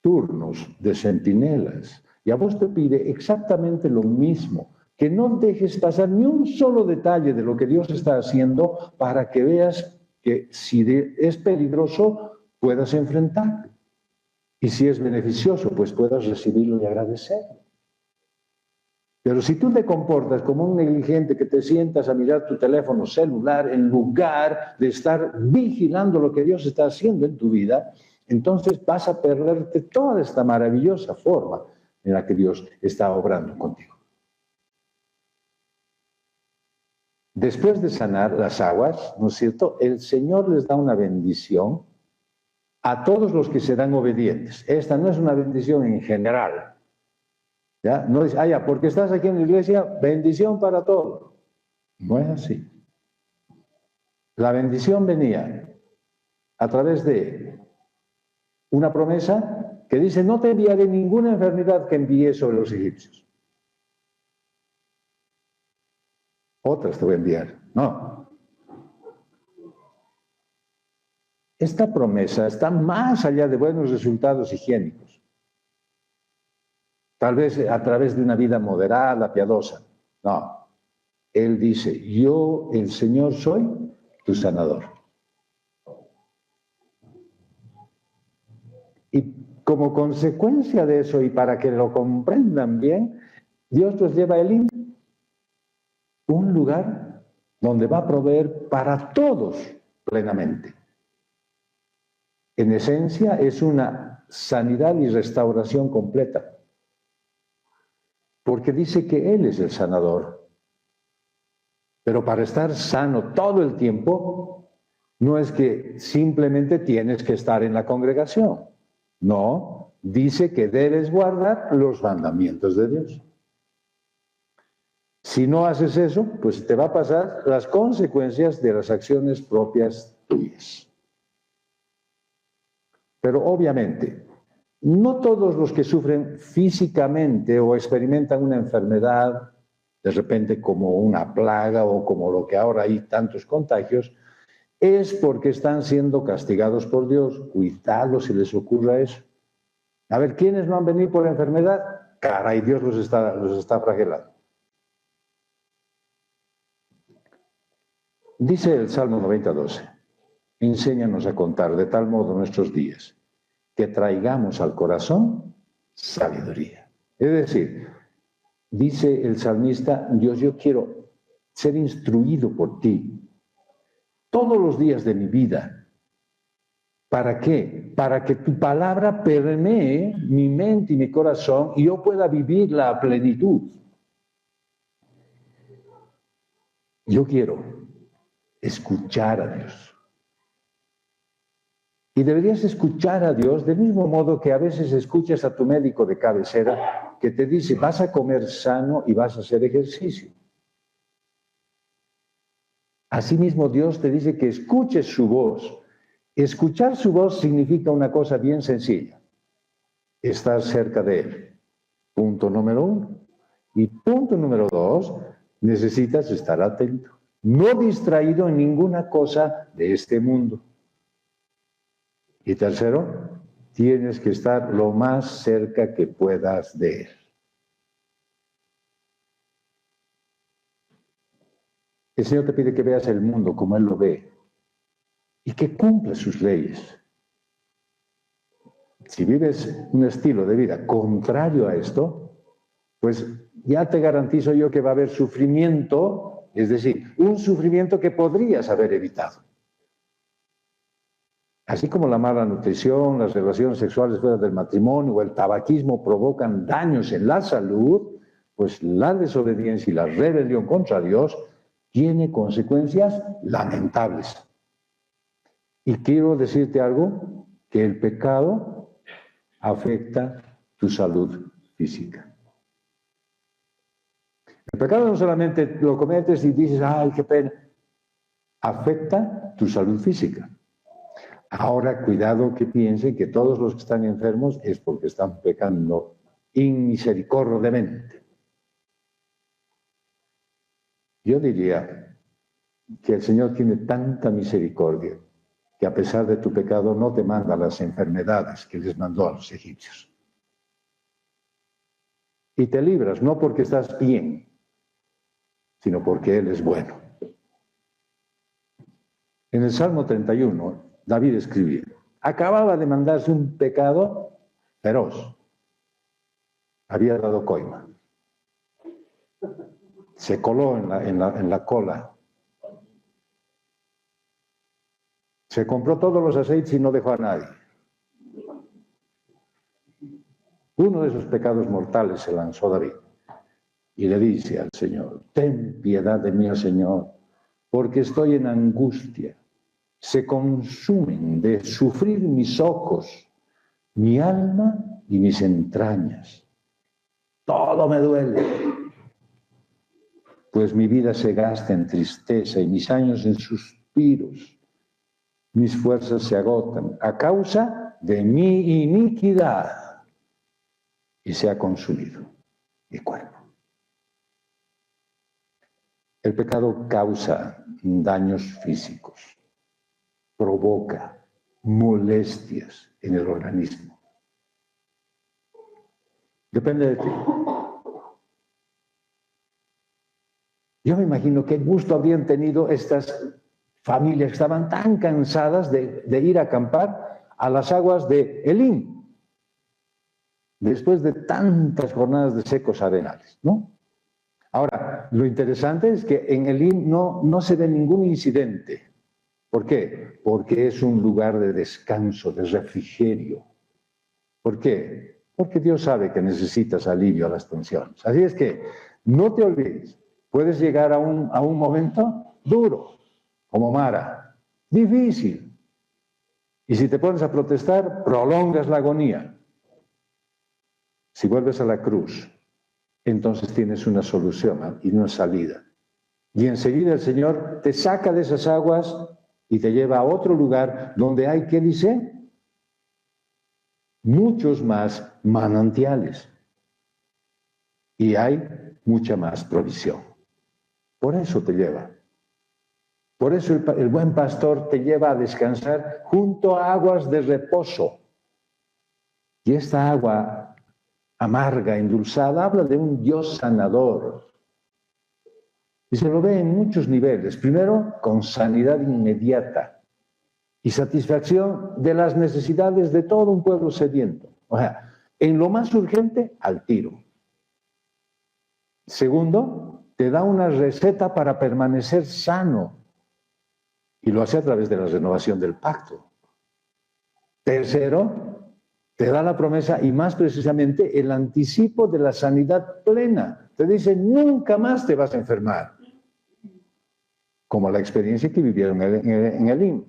turnos de centinelas. Y a vos te pide exactamente lo mismo, que no dejes pasar ni un solo detalle de lo que Dios está haciendo para que veas que si es peligroso, puedas enfrentarlo. Y si es beneficioso, pues puedas recibirlo y agradecerlo. Pero si tú te comportas como un negligente que te sientas a mirar tu teléfono celular en lugar de estar vigilando lo que Dios está haciendo en tu vida, entonces vas a perderte toda esta maravillosa forma en la que Dios está obrando contigo. Después de sanar las aguas, ¿no es cierto?, el Señor les da una bendición a todos los que serán obedientes. Esta no es una bendición en general. ¿Ya? No es, ya, porque estás aquí en la iglesia, bendición para todos. No es así. La bendición venía a través de una promesa que dice, no te enviaré ninguna enfermedad que envié sobre los egipcios. Otras te voy a enviar. No. Esta promesa está más allá de buenos resultados higiénicos. Tal vez a través de una vida moderada, piadosa. No. Él dice, yo, el Señor, soy tu sanador. Y como consecuencia de eso, y para que lo comprendan bien, Dios los lleva a Elim, un lugar donde va a proveer para todos plenamente. En esencia, es una sanidad y restauración completa. Porque dice que Él es el sanador. Pero para estar sano todo el tiempo, no es que simplemente tienes que estar en la congregación. No, dice que debes guardar los mandamientos de Dios. Si no haces eso, pues te va a pasar las consecuencias de las acciones propias tuyas. Pero obviamente, no todos los que sufren físicamente o experimentan una enfermedad, de repente como una plaga o como lo que ahora hay tantos contagios, es porque están siendo castigados por Dios. Cuidado si les ocurra eso. A ver, ¿quiénes no han venido por enfermedad? Caray, Dios los está flagelando. Dice el Salmo 90:12, enséñanos a contar de tal modo nuestros días, que traigamos al corazón sabiduría. Es decir, dice el salmista, Dios, yo quiero ser instruido por ti todos los días de mi vida. ¿Para qué? Para que tu palabra permee mi mente y mi corazón y yo pueda vivirla a plenitud. Yo quiero escuchar a Dios. Y deberías escuchar a Dios del mismo modo que a veces escuchas a tu médico de cabecera que te dice, vas a comer sano y vas a hacer ejercicio. Asimismo, Dios te dice que escuches su voz. Escuchar su voz significa una cosa bien sencilla: estar cerca de Él. Punto número 1. Y punto número 2, necesitas estar atento, no distraído en ninguna cosa de este mundo. Y tercero, tienes que estar lo más cerca que puedas de Él. El Señor te pide que veas el mundo como Él lo ve y que cumpla sus leyes. Si vives un estilo de vida contrario a esto, pues ya te garantizo yo que va a haber sufrimiento, es decir, un sufrimiento que podrías haber evitado. Así como la mala nutrición, las relaciones sexuales fuera del matrimonio o el tabaquismo provocan daños en la salud, pues la desobediencia y la rebelión contra Dios tiene consecuencias lamentables. Y quiero decirte algo, que el pecado afecta tu salud física. El pecado no solamente lo cometes y dices, ¡ay, qué pena! Afecta tu salud física. Ahora, cuidado que piensen que todos los que están enfermos es porque están pecando inmisericordiamente. Yo diría que el Señor tiene tanta misericordia que a pesar de tu pecado no te manda las enfermedades que les mandó a los egipcios. Y te libras, no porque estás bien, sino porque Él es bueno. En el Salmo 31, David escribía, acababa de mandarse un pecado feroz. Había dado coima. Se coló en la cola. Se compró todos los aceites y no dejó a nadie. Uno de esos pecados mortales se lanzó David y le dice al Señor, ten piedad de mí, oh Señor, porque estoy en angustia. Se consumen de sufrir mis ojos, mi alma y mis entrañas. Todo me duele, pues mi vida se gasta en tristeza y mis años en suspiros. Mis fuerzas se agotan a causa de mi iniquidad y se ha consumido mi cuerpo. El pecado causa daños físicos, provoca molestias en el organismo. Depende de ti. Yo me imagino qué gusto habrían tenido estas familias que estaban tan cansadas de ir a acampar a las aguas de Elim, después de tantas jornadas de secos arenales, ¿no? Ahora, lo interesante es que en Elim no se ve ningún incidente. ¿Por qué? Porque es un lugar de descanso, de refrigerio. ¿Por qué? Porque Dios sabe que necesitas alivio a las tensiones. Así es que no te olvides, puedes llegar a un momento duro, como Mara, difícil. Y si te pones a protestar, prolongas la agonía. Si vuelves a la cruz, entonces tienes una solución y una salida. Y enseguida el Señor te saca de esas aguas y te lleva a otro lugar donde hay, ¿qué dice? Muchos más manantiales. Y hay mucha más provisión. Por eso te lleva. Por eso el buen pastor te lleva a descansar junto a aguas de reposo. Y esta agua amarga, endulzada, habla de un Dios sanador. Y se lo ve en muchos niveles. Primero, con sanidad inmediata y satisfacción de las necesidades de todo un pueblo sediento. O sea, en lo más urgente, al tiro. Segundo, te da una receta para permanecer sano. Y lo hace a través de la renovación del pacto. Tercero, te da la promesa y más precisamente el anticipo de la sanidad plena. Te dice, nunca más te vas a enfermar. Como la experiencia que vivieron en Elim.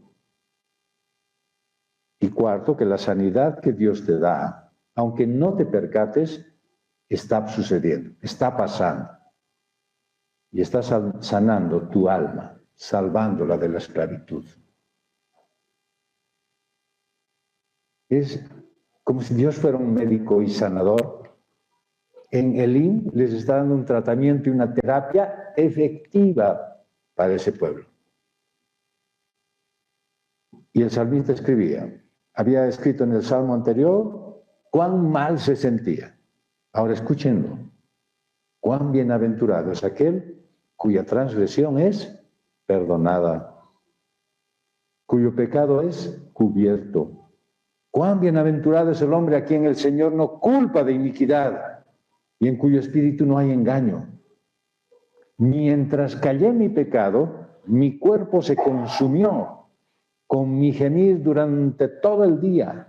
Y cuarto, que la sanidad que Dios te da, aunque no te percates, está sucediendo, está pasando. Y está sanando tu alma. salvándola de la esclavitud. Es como si Dios fuera un médico y sanador. En Elim les está dando un tratamiento y una terapia efectiva para ese pueblo. Y el salmista escribía, había escrito en el salmo anterior, cuán mal se sentía. Ahora escúchenlo. Cuán bienaventurado es aquel cuya transgresión es perdonada, cuyo pecado es cubierto. Cuán bienaventurado es el hombre a quien el Señor no culpa de iniquidad y en cuyo espíritu no hay engaño. Mientras callé mi pecado, mi cuerpo se consumió con mi gemir durante todo el día,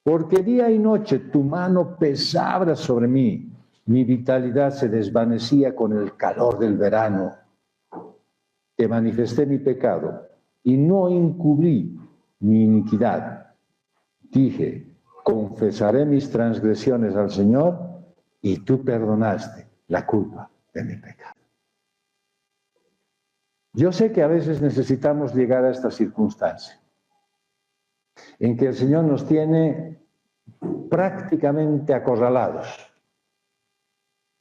porque día y noche tu mano pesaba sobre mí, mi vitalidad se desvanecía con el calor del verano. Te manifesté mi pecado y no encubrí mi iniquidad. Dije, confesaré mis transgresiones al Señor y tú perdonaste la culpa de mi pecado. Yo sé que a veces necesitamos llegar a esta circunstancia en que el Señor nos tiene prácticamente acorralados,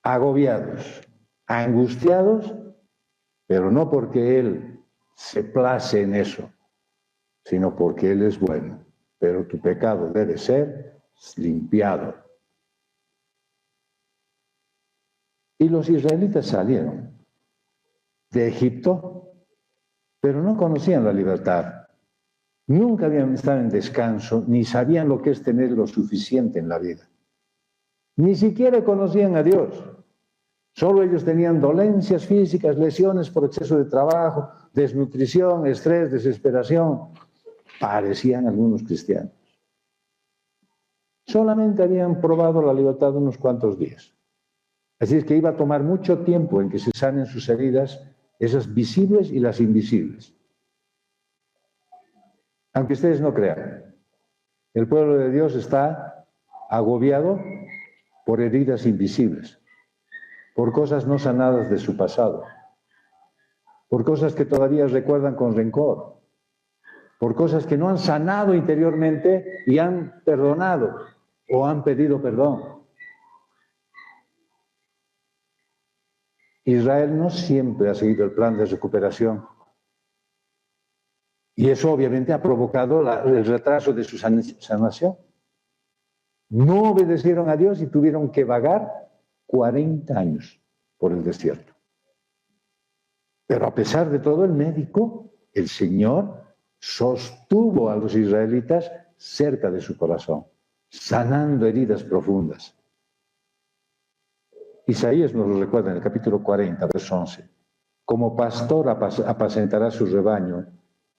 agobiados, angustiados, pero no porque Él se place en eso, sino porque Él es bueno. Pero tu pecado debe ser limpiado. Y los israelitas salieron de Egipto, pero no conocían la libertad. Nunca habían estado en descanso, ni sabían lo que es tener lo suficiente en la vida. Ni siquiera conocían a Dios. Solo ellos tenían dolencias físicas, lesiones por exceso de trabajo, desnutrición, estrés, desesperación. Parecían algunos cristianos. Solamente habían probado la libertad unos cuantos días. Así es que iba a tomar mucho tiempo en que se sanen sus heridas, esas visibles y las invisibles. Aunque ustedes no crean, el pueblo de Dios está agobiado por heridas invisibles, por cosas no sanadas de su pasado, por cosas que todavía recuerdan con rencor, por cosas que no han sanado interiormente y han perdonado o han pedido perdón. Israel no siempre ha seguido el plan de recuperación y eso obviamente ha provocado el retraso de su sanación. No obedecieron a Dios y tuvieron que vagar 40 años por el desierto. Pero a pesar de todo, el médico, el Señor, sostuvo a los israelitas cerca de su corazón, sanando heridas profundas. Isaías nos lo recuerda en el capítulo 40, verso 11. Como pastor apacentará su rebaño,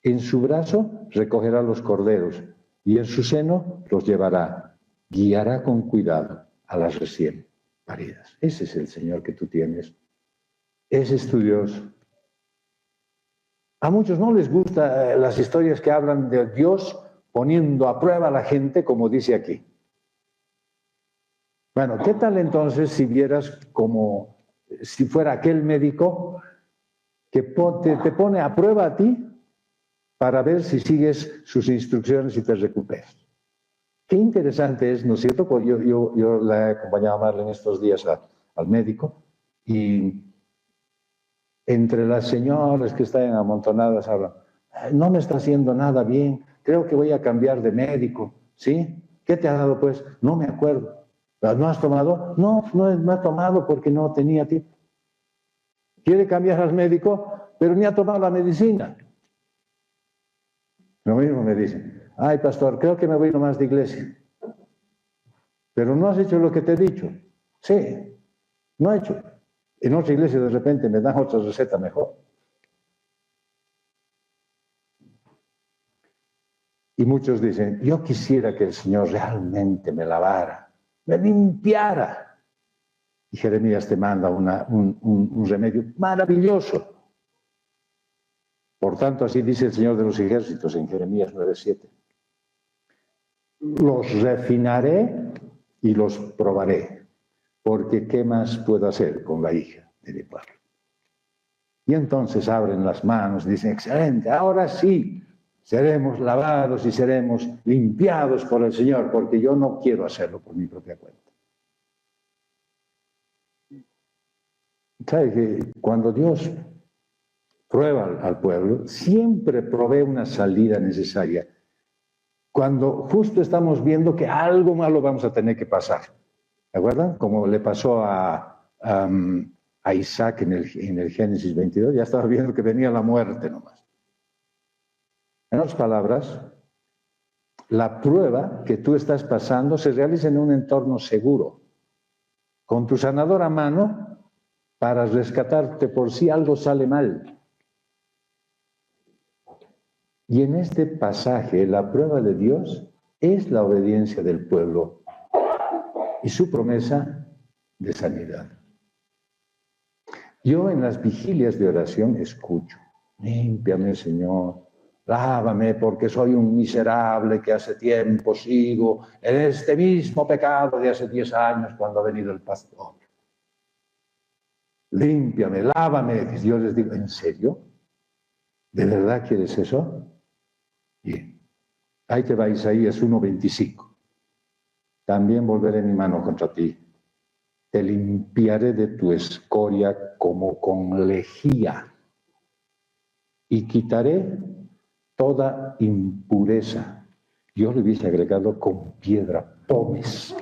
en su brazo recogerá los corderos y en su seno los llevará. Guiará con cuidado a las recién paridas. Ese es el Señor que tú tienes. Ese es tu Dios. A muchos no les gustan las historias que hablan de Dios poniendo a prueba a la gente, como dice aquí. Bueno, ¿qué tal entonces si vieras como si fuera aquel médico que te pone a prueba a ti para ver si sigues sus instrucciones y te recuperas? Qué interesante es, ¿no es cierto? Pues yo la he acompañado a Marlene estos días al médico y entre las señoras que están amontonadas hablan, no me está haciendo nada bien, creo que voy a cambiar de médico, ¿sí? ¿Qué te ha dado pues? No me acuerdo. ¿No has tomado? No he tomado porque no tenía tiempo. Quiere cambiar al médico, pero ni ha tomado la medicina. Lo mismo me dicen, ay pastor, creo que me voy nomás de iglesia. Pero no has hecho lo que te he dicho. Sí, no he hecho. En otra iglesia de repente me dan otra receta mejor. Y muchos dicen, yo quisiera que el Señor realmente me lavara, me limpiara. Y Jeremías te manda un remedio maravilloso. Por tanto, así dice el Señor de los ejércitos en Jeremías 9:7. Los refinaré y los probaré, porque ¿qué más puedo hacer con la hija de mi pueblo? Y entonces abren las manos y dicen, excelente, ahora sí, seremos lavados y seremos limpiados por el Señor, porque yo no quiero hacerlo por mi propia cuenta. ¿Sabe que cuando Dios prueba al pueblo, siempre provee una salida necesaria? Cuando justo estamos viendo que algo malo vamos a tener que pasar. ¿De acuerdo? Como le pasó a Isaac en el Génesis 22, ya estaba viendo que venía la muerte nomás. En otras palabras, la prueba que tú estás pasando se realiza en un entorno seguro, con tu sanador a mano para rescatarte por si algo sale mal. Y en este pasaje, la prueba de Dios es la obediencia del pueblo y su promesa de sanidad. Yo en las vigilias de oración escucho, límpiame, Señor, lávame porque soy un miserable que hace tiempo sigo en este mismo pecado de hace 10 años cuando ha venido el pastor. Límpiame, lávame. Yo les digo, ¿en serio? ¿De verdad quieres eso? Bien. Ahí te va Isaías 1:25. También volveré mi mano contra ti. Te limpiaré de tu escoria como con lejía y quitaré toda impureza. Yo le hubiese agregado con piedra, pomes.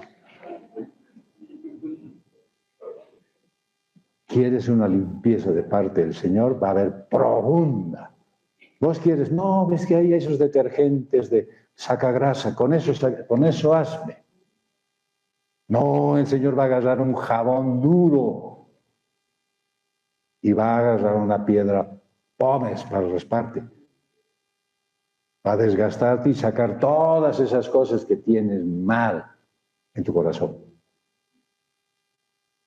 ¿Quieres una limpieza de parte del Señor? Va a haber profunda. Vos quieres, no, ves que hay esos detergentes de sacagrasa, con eso hazme. No, el Señor va a agarrar un jabón duro y va a agarrar una piedra pomes para rasparte. Va a desgastarte y sacar todas esas cosas que tienes mal en tu corazón.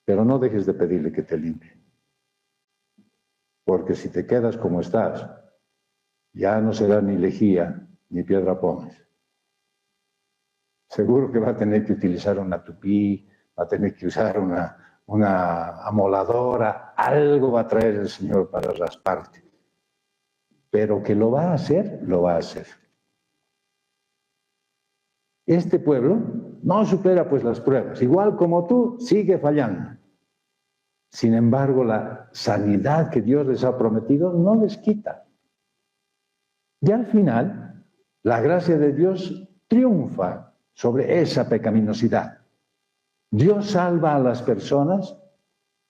Pero no dejes de pedirle que te limpie. Porque si te quedas como estás, ya no será ni lejía ni piedra pomes. Seguro que va a tener que utilizar una tupí, va a tener que usar una amoladora, algo va a traer el Señor para rasparte. Pero que lo va a hacer, lo va a hacer. Este pueblo no supera pues las pruebas, igual como tú, sigue fallando. Sin embargo, la sanidad que Dios les ha prometido no les quita. Y al final, la gracia de Dios triunfa sobre esa pecaminosidad. Dios salva a las personas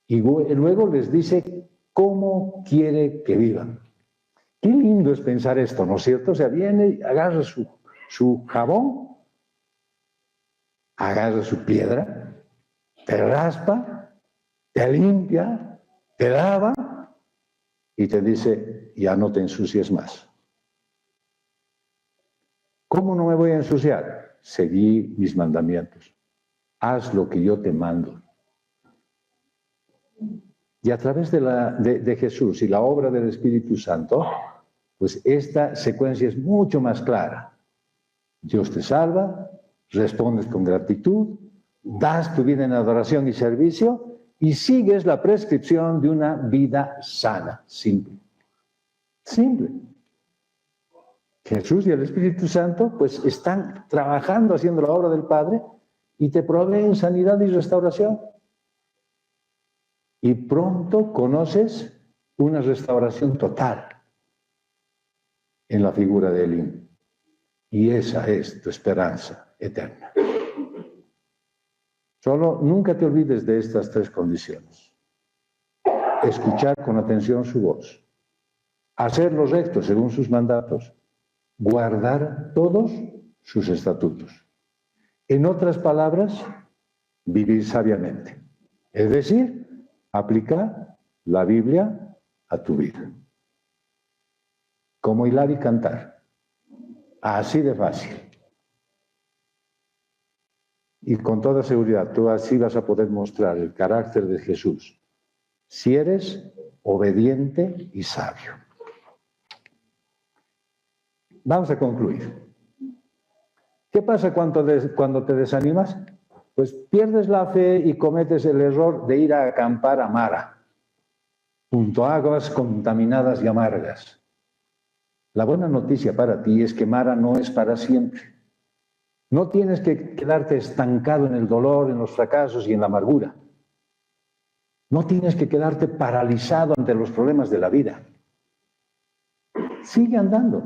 y luego les dice cómo quiere que vivan. Qué lindo es pensar esto, ¿no es cierto? O sea, viene, agarra su jabón, agarra su piedra, te raspa, te limpia, te lava y te dice, ya no te ensucies más. ¿Cómo no me voy a ensuciar? Seguí mis mandamientos. Haz lo que yo te mando. Y a través de Jesús y la obra del Espíritu Santo, pues esta secuencia es mucho más clara. Dios te salva, respondes con gratitud, das tu vida en adoración y servicio y sigues la prescripción de una vida sana, simple. Simple. Jesús y el Espíritu Santo pues están trabajando, haciendo la obra del Padre y te proveen sanidad y restauración. Y pronto conoces una restauración total en la figura de Elim. Y esa es tu esperanza eterna. Solo nunca te olvides de estas 3 condiciones. Escuchar con atención su voz, hacer lo recto según sus mandatos, guardar todos sus estatutos. En otras palabras, vivir sabiamente. Es decir, aplicar la Biblia a tu vida. Como hilar y cantar. Así de fácil. Y con toda seguridad, tú así vas a poder mostrar el carácter de Jesús. Si eres obediente y sabio. Vamos a concluir. ¿Qué pasa cuando te desanimas? Pues pierdes la fe y cometes el error de ir a acampar a Mara. junto a aguas contaminadas y amargas. La buena noticia para ti es que Mara no es para siempre. No tienes que quedarte estancado en el dolor, en los fracasos y en la amargura. No tienes que quedarte paralizado ante los problemas de la vida. Sigue andando.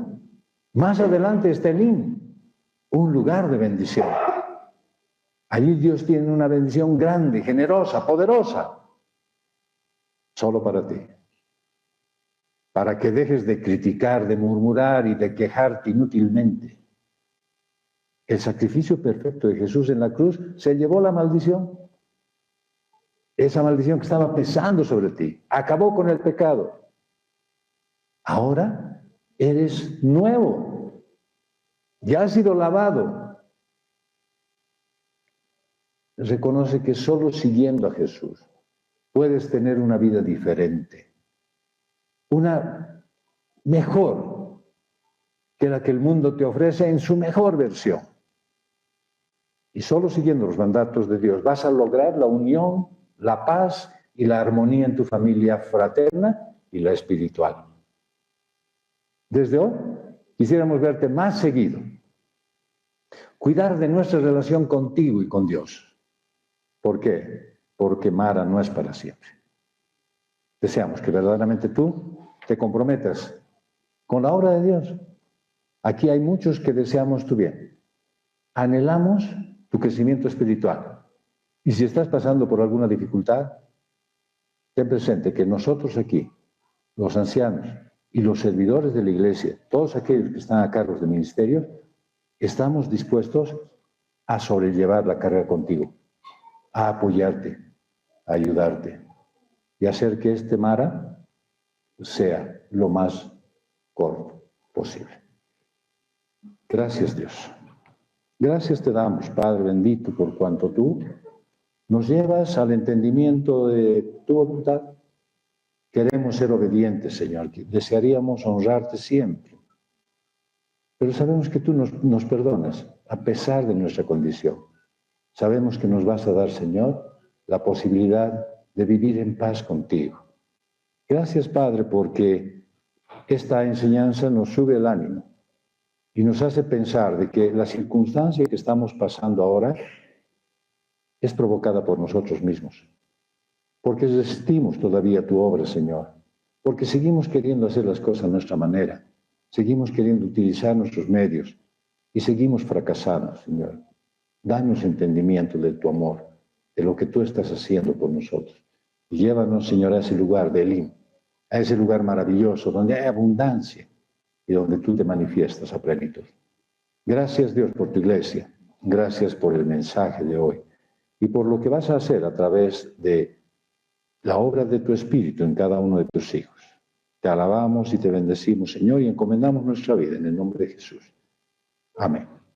Más adelante está Elim, un lugar de bendición. Allí Dios tiene una bendición grande, generosa, poderosa, solo para ti. Para que dejes de criticar, de murmurar y de quejarte inútilmente. El sacrificio perfecto de Jesús en la cruz se llevó la maldición. Esa maldición que estaba pesando sobre ti. Acabó con el pecado. Ahora eres nuevo. Ya has sido lavado. Reconoce que solo siguiendo a Jesús puedes tener una vida diferente. Una mejor que la que el mundo te ofrece en su mejor versión. Y solo siguiendo los mandatos de Dios vas a lograr la unión, la paz y la armonía en tu familia fraterna y la espiritual. Desde hoy quisiéramos verte más seguido. Cuidar de nuestra relación contigo y con Dios. ¿Por qué? Porque Mara no es para siempre. Deseamos que verdaderamente tú te comprometas con la obra de Dios. Aquí hay muchos que deseamos tu bien. Anhelamos tu crecimiento espiritual. Y si estás pasando por alguna dificultad, ten presente que nosotros aquí, los ancianos y los servidores de la iglesia, todos aquellos que están a cargo de ministerio, estamos dispuestos a sobrellevar la carga contigo, a apoyarte, a ayudarte y a hacer que este Mara sea lo más corto posible. Gracias, Dios. Gracias te damos, Padre bendito, por cuanto tú nos llevas al entendimiento de tu voluntad. Queremos ser obedientes, Señor. Desearíamos honrarte siempre. Pero sabemos que tú nos perdonas, a pesar de nuestra condición. Sabemos que nos vas a dar, Señor, la posibilidad de vivir en paz contigo. Gracias, Padre, porque esta enseñanza nos sube el ánimo y nos hace pensar de que la circunstancia que estamos pasando ahora es provocada por nosotros mismos. Porque resistimos todavía tu obra, Señor. Porque seguimos queriendo hacer las cosas a nuestra manera. Seguimos queriendo utilizar nuestros medios y seguimos fracasando, Señor. Danos entendimiento de tu amor, de lo que tú estás haciendo por nosotros. Y llévanos, Señor, a ese lugar de Elim, a ese lugar maravilloso donde hay abundancia y donde tú te manifiestas a plenitud. Gracias, Dios, por tu iglesia. Gracias por el mensaje de hoy y por lo que vas a hacer a través de la obra de tu Espíritu en cada uno de tus hijos. Te alabamos y te bendecimos, Señor, y encomendamos nuestra vida en el nombre de Jesús. Amén.